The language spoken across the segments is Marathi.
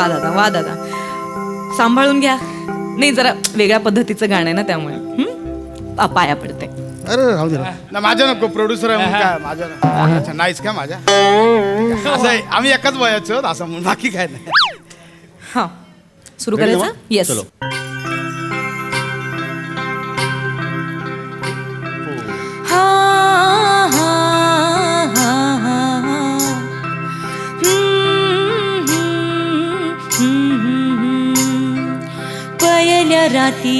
वा दादा वा दादा, सांभाळून घ्या. नाही जरा वेगळ्या पद्धतीचं गाणं आहे ना त्यामुळे पाया पडते. अरे राहू दे ना माझ्या नको प्रोड्युसर आहे म्हणून काय माझ्या अच्छा नाहीच का माझ्या असं आहे, आम्ही एकाच वयाचे आहोत असं म्हणून बाकी काय नाही. हा सुरू करायचं. येस. चलो. हा हा हा हा पयल्या राती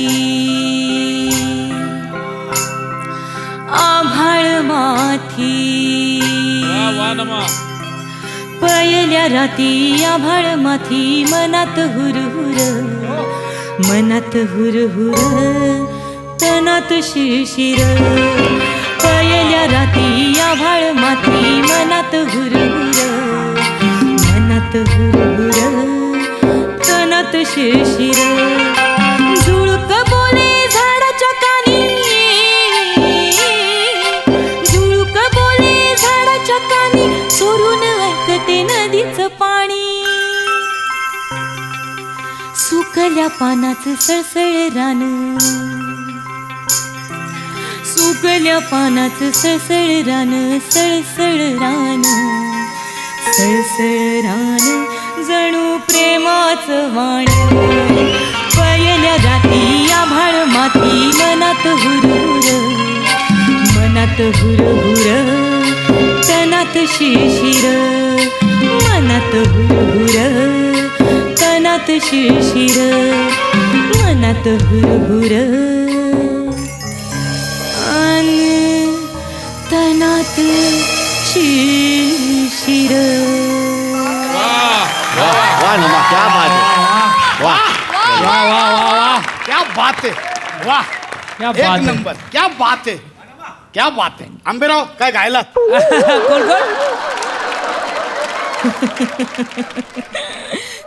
आभाळ माथी, पयल्या राती आभाळ माथी, मनात हुरहुर, मनात हुरहुर, तनात शिशिर. पयल्या राती आभाळ माथी, मनात हुरहुर, मनात हुरहुर, तनात शिशिर. झुळक बोले झाडाच्या कानी, झुळक बोले झाडाच्या कानी, सोडून ऐकते नदीचं पाणी. सुकल्या पानाचं सळसळ रान, सुकल्या पानाचं सळसळ रान, सळसळ रान, सळसळ रान, जणू प्रेमाचं वाण. पयल्या राती आभाळ माथी, मनात हुरहुर, मनात हुरहुर, तनात शिशिर. मनात हुरहुर, तनात शिशिर, मनात हुरहुर, तनात शिशिर. वाह नमा, क्या बात है. वाह वाह वाह वाह वाह, क्या बात है, वाह क्या एक बात है. नंबर, क्या बात है, क्या बात है. आंबेराव काय गायला कोण कोण?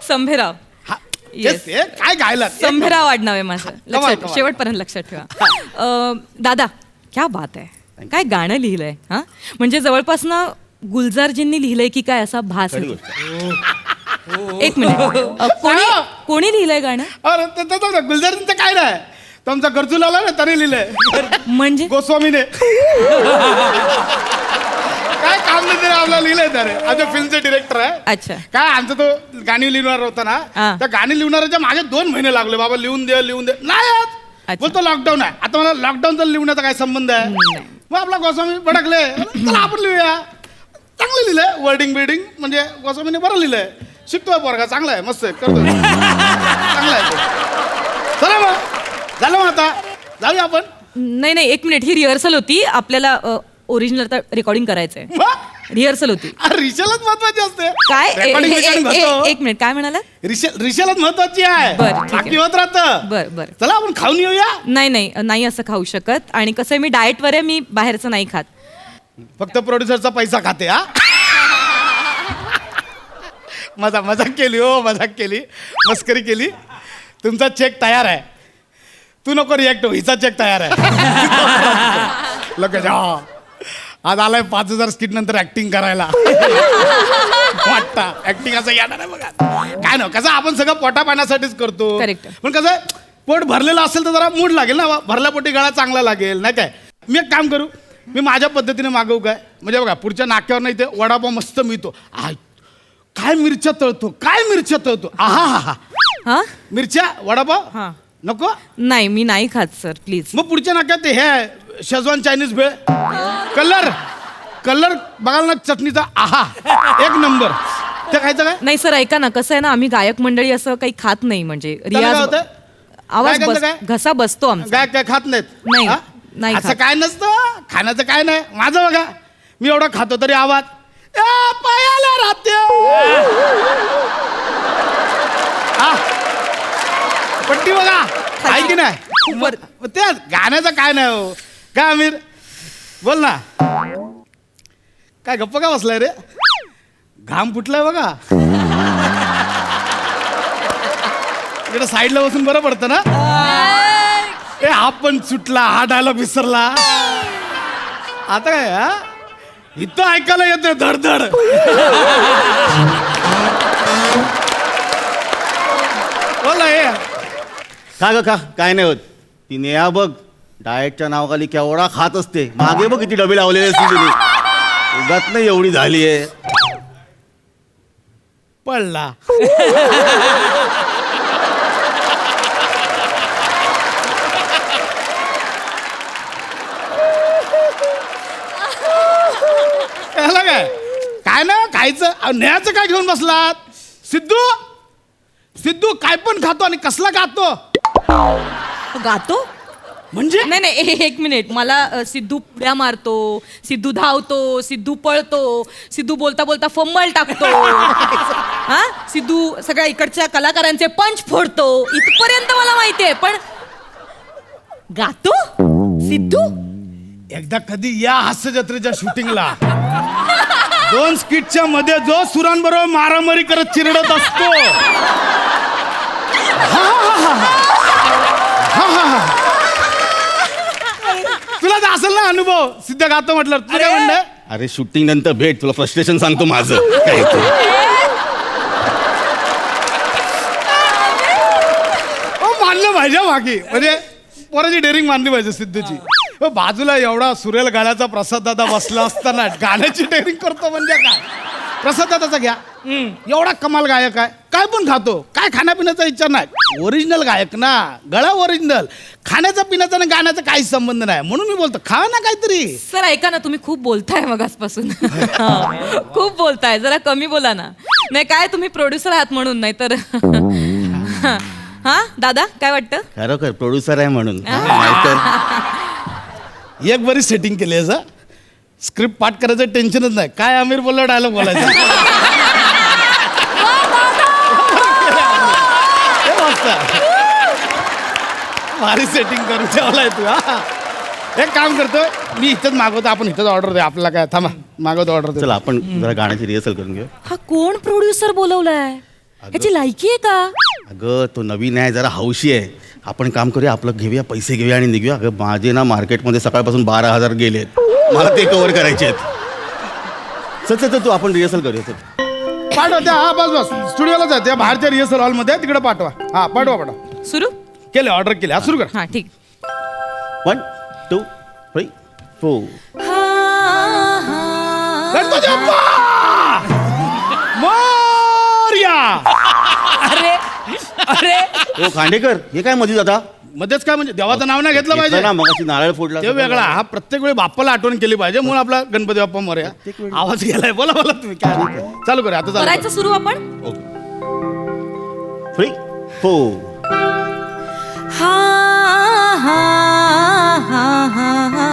संभेराव. हा, Yes. तेच ते, काय गायला संभेराव आडनाव आहे माझं. लक्षात कमाल. शेवटपर्यंत लक्षात ठेवा. दादा क्या बात आहे, काय गाणं लिहिलंय. हा म्हणजे जवळपास ना गुलजारजींनी लिहिलंय की काय असा भास आहे. एक मिनिट, कोणी कोणी लिहिलंय गाणं? अरे गुलजारींचं काय नाही, तुमचा गरजूलाला ना त्याने लिहिलंय म्हणजे गोस्वामीने. काय काम नाही आपल्याला लिहिलंय त्याने. आमच्या फिल्मचे डिरेक्टर आहे. अच्छा. काय आमचा तो गाणी लिहिणार होता ना, हा. त्या गाणी लिहिणाऱ्याच्या माझे 2 महिने लागले. बाबा लिहून दे लिहून दे, नाही येत. अच्छा. बोलतो लॉकडाऊन आहे. आता मला लॉकडाऊनचा लिहिण्याचा काय संबंध आहे. मग आपला गोस्वामी भडकले, चला आपण लिहूया. चांगलं लिहिलंय, वर्डिंग बिल्डिंग म्हणजे गोस्वामीने बरं लिहिलंय. शिकतोय पोरगा, चांगला आहे, मस्त आहे, करतोय, चांगला आहे ते. चला मग झालं, मग आता जाऊया आपण. नाही नाही, एक मिनिट, ही रिहर्सल होती. आपल्याला ओरिजिनल आता रेकॉर्डिंग करायचंय. रिहर्सल होती. रिशलच महत्वाची असते. काय Recording बिकॉर्डिंग होतं. एक मिनिट, काय म्हणाला? रिशलच महत्वाची आहे. बरं, ठीक आहे. बाकी होत राहतं. बर. चला आपण खाऊन येऊया. नाही नाही नाही, असं खाऊ शकत. आणि कसं आहे, मी डाएटवर आहे, मी बाहेरचं नाही खात. फक्त प्रोड्युसरचा पैसा खाते. हा मजाक केली हो, मजाक केली, मस्करी केली. तुमचा चेक तयार आहे. तू नको रिॲक्ट हो, हिचा चेक तयार आहे. लोक आज आलाय 5,000 स्किट नंतर ऍक्टिंग करायला. वाटता ऍक्टिंग असं येणार आहे बघा. काय ना, कसं आपण सगळं पोटा पाण्यासाठीच करतो. Correct. पण कसं पोट भरलेलं असेल तर जरा मूड लागेल ना, भरल्या पोटी गळा चांगला लागेल नाही काय. मी एक काम करू, मी माझ्या पद्धतीने मागवू काय. म्हणजे बघा पुढच्या नाक्यावर नाही ते वडापाव मस्त मिळतो. काय मिरच्या तळतो, काय मिरच्या तळतो. आहा हा हा हा मिरच्या वडापाव हा. नको. नाही, मी नाही खात सर, प्लीज. मग पुढच्या नाक्यात ते हे शेजवान चायनीज भेळ, कलर बघाल ना चटणीचा, आहा एक नंबर. ते खायचं काय. नाही सर, ऐका ना, कसं आहे ना, आम्ही गायक मंडळी असं काही खात नाही. म्हणजे त्याला काय रियाज होतं? आवाज काय करतं काय? घसा बसतो आमचा. काय खात नाहीत. नाही, हा? नाही असं खात. काय नसतं, खाण्याचं काय नाही. माझं बघा, मी एवढं खातो तरी आवाज पायाला राहते. पट्टी बघा, आहे की नाही. ते गाण्याचं काय नाही हो. काय आमिर बोल ना, काय गप्प का बसलाय रे. घाम फुटलाय बघा. इकडे साईडला बसून बरं पडतं ना. ए हा पण सुटला, हा डायलॉग विसरला. आता काय हा इथं ऐकायला येते धडधड. खा ग खा, काय नाही होत. ती नेहा बघ डाएटच्या नावाखाली केवढा खात असते. मागे बघ किती डबे लावलेले असतील तिने. उगाच नाही एवढी झाली आहे. पडला. याला काय काय ना खायचं नेहाचं काय घेऊन बसलात. सिद्धू सिद्धू काय पण खातो आणि कसला खातो गातो म्हणजे नाही नाही एक मिनिट मला सिद्धू पुड्या मारतो, सिद्धू धावतो, सिद्धू पळतो, सिद्धू बोलता बोलता फंबल टाकतो. हा सिद्धू सगळ्या इकडच्या कलाकारांचे पंच फोडतो इथपर्यंत मला माहितीये. पण गातो सिद्धू? एकदा कधी या हास्य जत्रेच्या शूटिंगला 2 स्किटच्या मध्ये जो सुरांबरोबर मारामारी करत चिरडत असतो. तुला तर असेल ना अनुभव. सिद्ध गातो म्हटलं तुला काय म्हणणं? अरे शूटिंग नंतर भेट, तुला फ्रस्ट्रेशन सांगतो माझं काय ते. मानलं पाहिजे मागे म्हणजे पोराची डेअरिंग मानली पाहिजे सिद्धूची. बाजूला एवढा सुरेल गाण्याचा प्रसाद दादा बसला असताना गाण्याची डेअरिंग करतो म्हणजे काय. प्रसाद दादाचा घ्या, एवढा कमाल गायक आहे, काय पण खातो, काय खाण्यापिण्याचा विचार नाही. ओरिजिनल गायक ना, गळा ओरिजिनल. खाण्याचा पिण्याचा आणि गाण्याचा काहीच संबंध नाही. म्हणून मी बोलतो खा ना काहीतरी. सर ऐका ना, तुम्ही खूप बोलताय मगासपासून. खूप बोलताय, जरा कमी बोला ना. नाही काय तुम्ही प्रोड्युसर आहात म्हणून, नाही तर. हा दादा काय वाटतं? खरोखर प्रोड्युसर आहे म्हणून. नाहीतर एक बरी सेटिंग केली आहे. स्क्रिप्ट पाठ करायचं टेन्शनच नाही. काय आमिर बोलला डायलॉग बोलायचा. भारी सेटिंग करून ठेवलाय तू. हा एक काम करतो मी, इथंच मागवतो. आपण इथंच ऑर्डर दे. आपल्याला काय थांबा मागवतो ऑर्डर. चला आपण जरा गाण्याची रिहर्सल करून घेऊ. हा कोण प्रोड्युसर बोलवलाय? याची लायकी आहे का? अगं तो नवीन आहे, जरा हौशी आहे. आपण काम करूया, आपलं घेऊया, पैसे घेऊया आणि निघूया. अगं माझे ना मार्केटमध्ये सकाळपासून 12,000 गेलेत. मला ते कव्हर करायचे आहेत. चल चल तू आपण रिहर्सल करूया. चल पाठवा त्या. हा बस बस स्टुडिओला जा. त्या बाहेरच्या रिहर्सल हॉलमध्ये तिकडे पाठवा. हा पाठवा पाठवा. सुरू केले ऑर्डर केले. हा सुरू कर. हा ठीक. 1 2 3 4. गणपती बाप्पा मोरया. अरे अरे ओ खांडेकर, हे काय मध्ये जाता? मध्येच काय म्हणजे देवाचं नाव नाही घेतलं पाहिजे ना, मग नारळ फोडला ते वेगळा. हा प्रत्येक वेळी बाप्पाला आठवण केली पाहिजे म्हणून आपला गणपती बाप्पा मोरया. आवाज गेलाय. बोला बोला तुम्ही काय चालू करा आता. चालू करायचं सुरू आपण. 3 4. हा हा हा हा हा.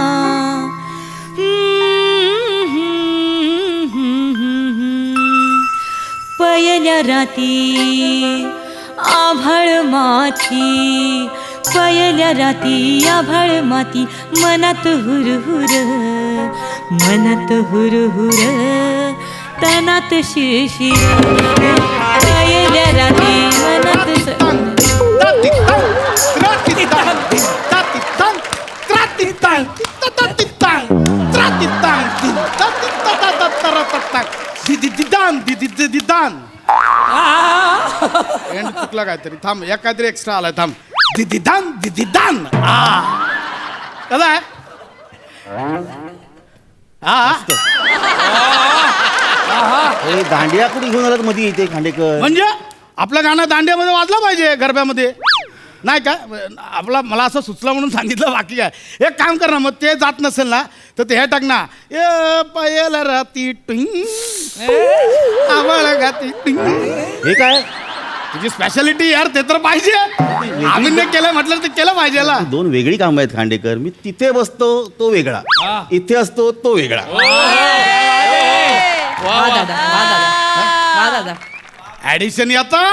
पयल्या राती आभाळ माती, पयल्या राती आभाळ माती, मनात हुरहुर, मनात हुरहुर, तनात शिरशिर. पयल्या राती मनात चुकला काहीतरी. थांब या काहीतरी एक्स्ट्रा आलाय. थांब. दिदी दान दिदी दान. कसा आहे? हे दांडिया कुठे घेऊन आलात मध्ये इथे खांडेकर? म्हणजे आपलं गाणं दांड्यामध्ये वाजलं पाहिजे गरब्यामध्ये, नाही का? आपला मला असं सुचलं म्हणून सांगितलं, बाकी काय. एक काम कर ना, मग ते जात नसेल ना तर ते हे टाक ना. ए पायाला राती टिंग आवाळा गाती टिंग. हे काय तुझी स्पेशालिटी यार, ते तर पाहिजे. आम्ही केलं म्हटलं ते केलं पाहिजे. 2 वेगळी कामं आहेत खांडेकर. मी तिथे बसतो तो वेगळा, इथे असतो तो वेगळा. वा दादा, वा दादा, वा दादा. ऍडिशन येतं.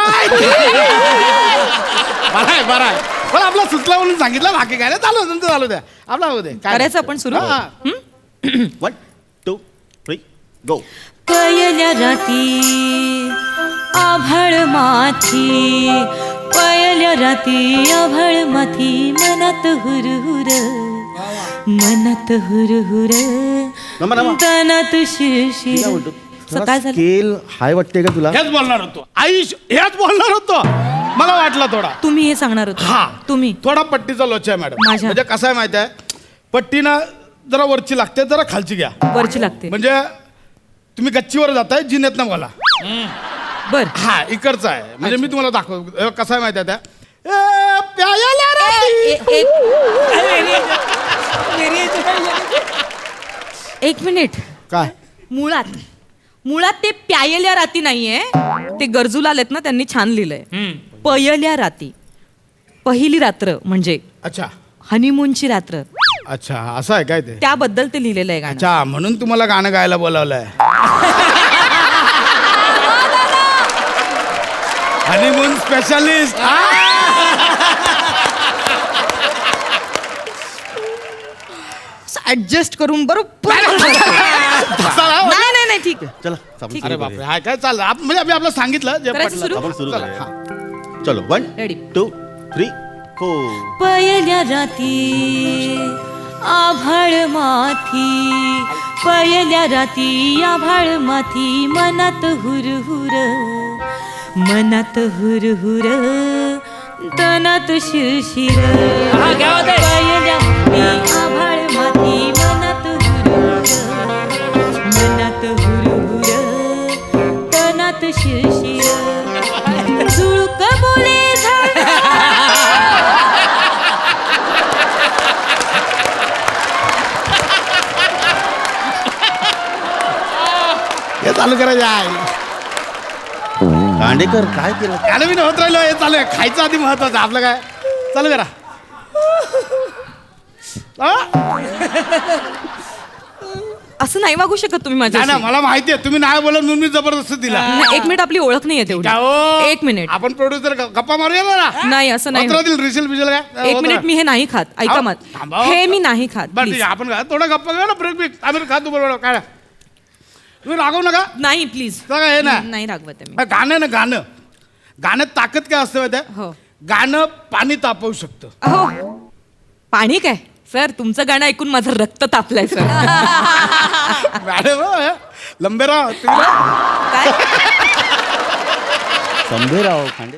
बरं आहे बरं आहे. पण आपला सुचला म्हणून सांगितलं, बाकी काय नाही. चालू तुमचं चालू द्या. आपला होऊ दे. करायचं आपण सुरू. 1 2 3 गो. पयल्या राती आभाळ माथी, पयल्या राती आभाळ माथी, मनात हुरहुर, मनात हुरहुर, तनात शिरशिर. सकाळ झाली. स्केल हाय वाटते का तुला? हेच बोलणार होतो आई, हेच बोलणार होतो. मला वाटलं थोडा तुम्ही हे सांगणार हा होता तुम्ही थोडा पट्टीचा लोचा आहे मॅडम माझ्या. म्हणजे कसं आहे माहिती आहे पट्टीनं जरा वरची लागते जरा खालची घ्या वरची लागते म्हणजे तुम्ही गच्चीवर जाताय जिनेत ना मला बर हा इकडचा आहे म्हणजे मी तुम्हाला दाखव कसं आहे माहिती आहे त्या ए, प्यायला राती. एक मिनिट काय मुळात ते प्यायल्या राती नाहीये ते गरजूला आलेत ना त्यांनी छान लिहिलंय पयल्या राती पहिली रात्र म्हणजे अच्छा हनीमूनची रात्र अच्छा असं आहे काय ते त्याबद्दल ते लिहिलेलं आहे गाणं अच्छा म्हणून तुम्हाला गाणं गायला बोलावलंय हनीमून स्पेशालिस्ट ऍडजस्ट करून बरोबर नाही नाही ठीक आहे चला आपण अरे सुरू बापरे करूया. हा काय चाललं म्हणजे आम्ही आपलं सांगितलं जे करायचं पटलं. सुरू? आपण सुरू चला, करूया. हा. चलो 1 Ready. 2 3 4 पयल्या राती आभाळ माथी पयल्या राती आभाळ माथी मनात हुरहुर तनात शिरशिर पयल्या राती आभाळ माथी मनात हुरहुर तनात शिरशिर झुळक बोले झाड हे चालू करायचं आहे दांडेकर काय केलं गाणं बी होत राहिलं हे चालू आहे खायचं आधी महत्वाचं आपलं काय चालू करा हा? असं नाही वागू शकत तुम्ही नाही ना माझ्या मला माहिती आहे तुम्ही नाही बोलत म्हणून मी जबरदस्ती दिला एक मिनिट आपली ओळख नाहीये तेवढी का हो? एक मिनिट आपण प्रोड्युसर गप्पा मारूया ना नाही असं नाही होत राहतील रिसेल बिसेल काय एक होत मिनिट राह- मी हे नाही खात ऐका अहो, मत थांबा. हे मी नाही खात बरं ठीक please. आहे आपण काय थोडा गप्पा घेऊ ना ब्रेक ब्रेक आम्ही खातो बरोबर काय तुम्ही रागवू नका नाही प्लीज बघा हे ना नाही रागवत आहे मी गाणं आहे ना गाणं गाण्यात ताकद काय असतं माहिती आहे? हो गाणं पाणी तापवू शकतं अहो पाणी काय सर तुमचं गाणं ऐकून माझं रक्त तापलंय सर मॅडम लंबेराव तुम्ही काय संभेराव खांडे